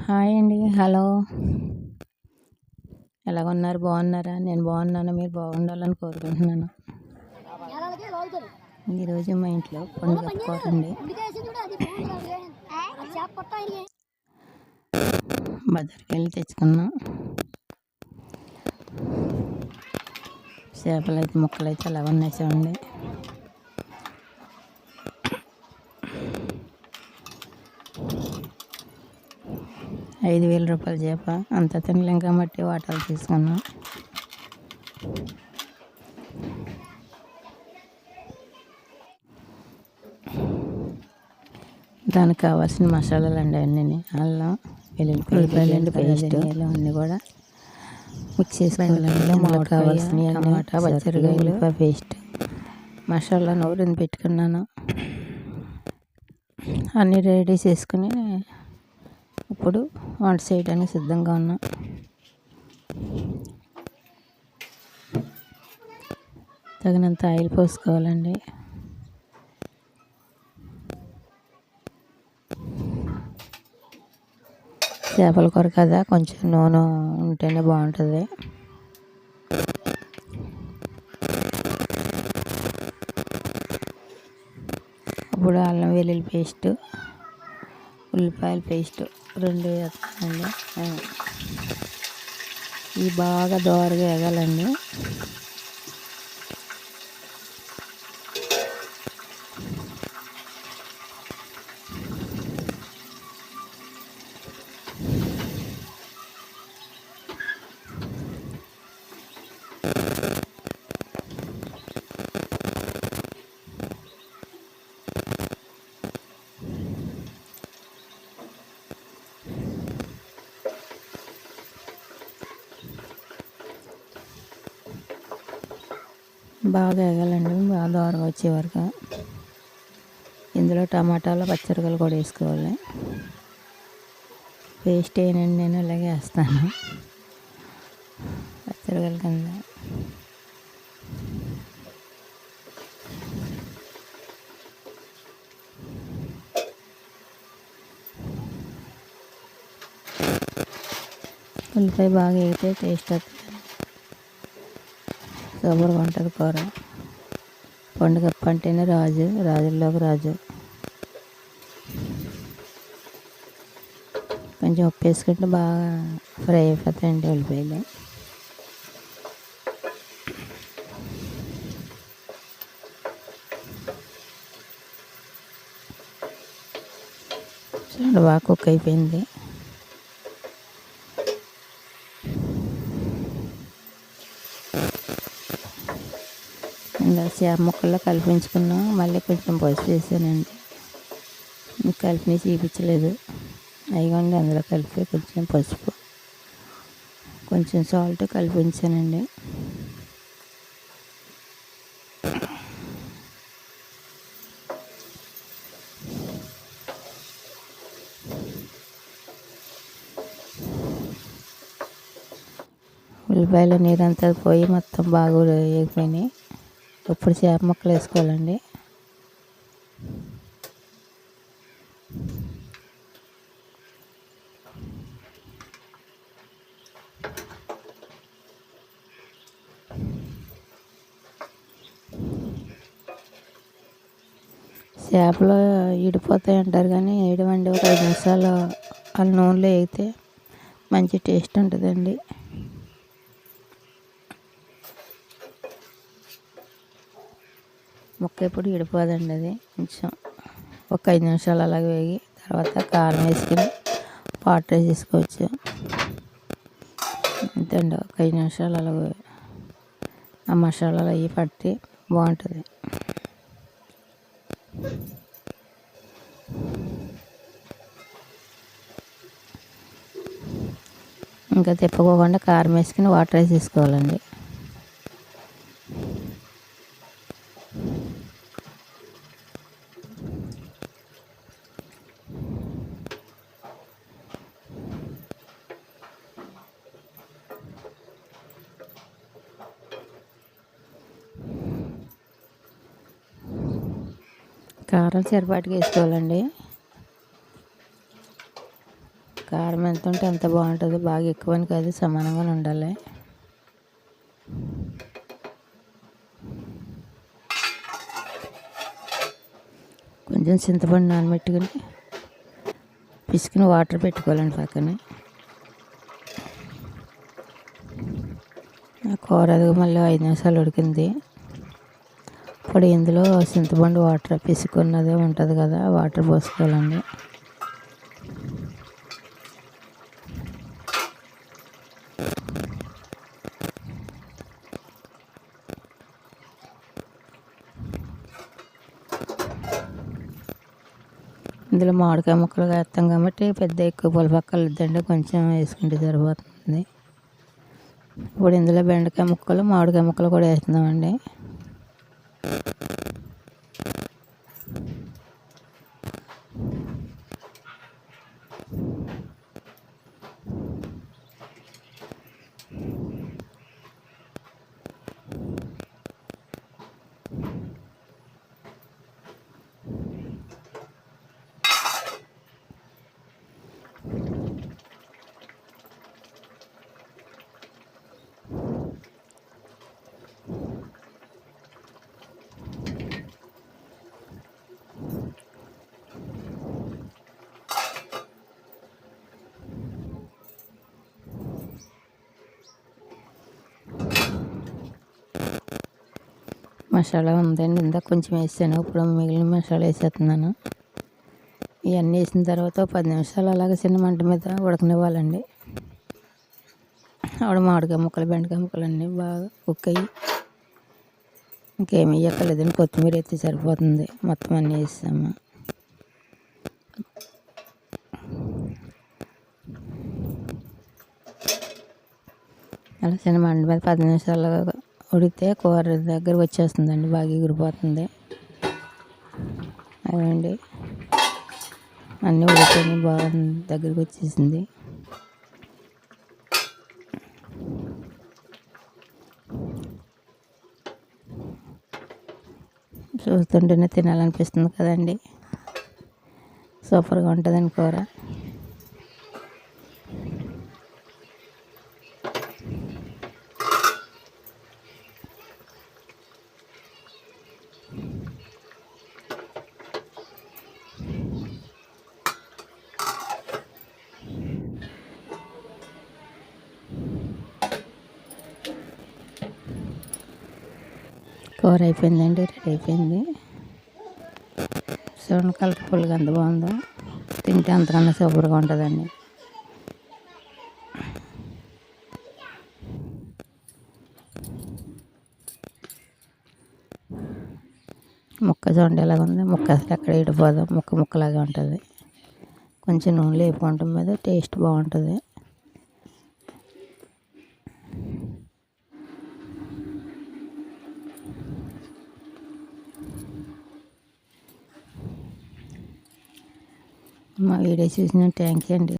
Hi అండి. Hello. ఎలాగున్నారు? బాగున్నారా? నేను బాగున్నాను. మీరు బాగుండాలని కోరుకుంటున్నాను. ఈరోజు మా ఇంట్లో పండుగ కూర అండి. బజార్కి వెళ్ళి తెచ్చుకున్నాం. చేపలు అయితే ముక్కలు అయితే ఎలా ఉన్నాయి చూడండి. ₹5,000 చేప. అంత తినలేం కాబట్టి వాటాలు తీసుకున్నాం. దానికి కావాల్సిన మసాలాలు అండి అన్నీ అల్లం వెల్లుల్లిపాయలు పేస్ట్ అన్నీ కూడా మిక్స్ చేసుకోవాలండి. మాకు కావాల్సిన టమాటా పచ్చిమిరపకాయలు ఉల్లిపాయ పేస్ట్ మసాలా నూరిని పెట్టుకున్నాను. అన్నీ రెడీ చేసుకుని ఇప్పుడు వంట చేయడానికి సిద్ధంగా ఉన్నాం. తగినంత ఆయిల్ పోసుకోవాలండి. చేపల కూర కదా, కొంచెం నూనె ఉంటేనే బాగుంటుంది. ఇప్పుడు అల్లం వెల్లుల్లి పేస్ట్ ఉల్లిపాయల పేస్ట్ 2 వేస్తానండి. ఇవి బాగా దోరగా వేగాలండి. బాగా వేగాలండి, బాగా దోరగా వచ్చే వరకు. ఇందులో టమాటాలు పచ్చిమిరపకాయలు కూడా వేసుకోవాలి. పేస్ట్ వేయనండి, నేను ఇలాగే వేస్తాను పచ్చిమిరపకాయల కింద. ఉల్లిపాయ బాగా వేగితే టేస్ట్ వస్తుంది, సూపర్గా ఉంటుంది కూర. పండుగ అంటేనే రాజుల్లోకి రాజు. కొంచెం ఉప్పు వేసుకుంటే బాగా ఫ్రై అయిపోతాయండి ఉల్లిపాయలు. చూడండి బాగా కుక్ అయిపోయింది. ఇందులో చేప ముక్కల్లో కలిపించుకున్నాం. మళ్ళీ కొంచెం పసుపు వేసానండి, కలిపి చూపించలేదు. అయిగోండి అందులో కలిపి కొంచెం పసుపు కొంచెం సాల్ట్ కలిపించానండి. ఉల్లిపాయలు నీరంతా పోయి మొత్తం బాగా వేగిపోయినాయి. ఇప్పుడు చేప ముక్కలు వేసుకోవాలండి. చేపలు ఈడిపోతాయి అంటారు కానీ వేయడమండి. ఒక 5 నిమిషాలు ఆ నూనెలో వేగితే మంచి టేస్ట్ ఉంటుందండి. ముక్క ఎప్పుడు ఈడిపోదండి. అది కొంచెం ఒక 5 నిమిషాలు అలాగే వేగి తర్వాత కారం వేసుకుని వాటర్ వేసేసుకోవచ్చు. అంతేండి, ఒక 5 నిమిషాలు అలాగే ఆ మసాలాలు అవి పట్టి బాగుంటుంది. ఇంకా తిప్పుకోకుండా కారం వేసుకుని వాటర్ వేసేసుకోవాలండి. కారం సరిపాటుగా వేసుకోవాలండి. కారం ఎంత ఉంటే అంత బాగుంటుంది. బాగా ఎక్కువని కాదు, సమానంగానే ఉండాలి. కొంచెం చింతపండు నానబెట్టుకుని పిసికిన వాటర్ పెట్టుకోవాలండి పక్కన. కూర అది మళ్ళీ 5 నిమిషాలు ఉడికింది. ఇప్పుడు ఇందులో చింతపండు వాటర్ పిసుకున్నదే ఉంటుంది కదా, వాటర్ పోసుకోవాలండి. ఇందులో మామిడికాయ ముక్కలు వేస్తాం కాబట్టి పెద్ద ఎక్కువ పులపక్కర్లేదండి, కొంచెం వేసుకుంటే సరిపోతుంది. ఇప్పుడు ఇందులో బెండకాయ ముక్కలు మామిడికాయ ముక్కలు కూడా వేస్తున్నామండి. మసాలా ఉందండి, ఇందాక కొంచెం వేసాను, ఇప్పుడు మిగిలిన మసాలా వేసేస్తున్నాను. ఇవన్నీ వేసిన తర్వాత 10 నిమిషాలు అలాగే చిన్న మంట మీద ఉడకనివ్వాలండి. ఆవిడ మామిడికాయ ముక్కలు బెండకాయ ముక్కలు అన్నీ బాగా కుక్ అయ్యి ఇంకేమి వేయక్కర్లేదండి, కొత్తిమీర అయితే సరిపోతుంది. మొత్తం అన్నీ వేసాము. అలా చిన్న మంట మీద 10 నిమిషాలు ఉడికితే కూర దగ్గర వచ్చేస్తుందండి, బాగా ఎగిరిపోతుంది. అదండి అన్నీ ఉడికిపోయి బాగా దగ్గరికి వచ్చేసింది. చూస్తుంటేనే తినాలనిపిస్తుంది కదండి. సూపర్గా ఉంటుందండి కూర. కూర అయిపోయిందండి, రెడీ అయిపోయింది. చూడండి కలర్ఫుల్గా ఎంత బాగుందో. తింటే అంతకన్నా సూపర్గా ఉంటుందండి. ముక్క చూడండి ఎలాగ ఉంది. ముక్క అసలు ఎక్కడ ఇడిపోదు, ముక్క ముక్కలాగా ఉంటుంది. కొంచెం నూనెలో వేపుకోవటం మీద టేస్ట్ బాగుంటుంది. మా వీడియో చూసిన థ్యాంక్స్ అండి.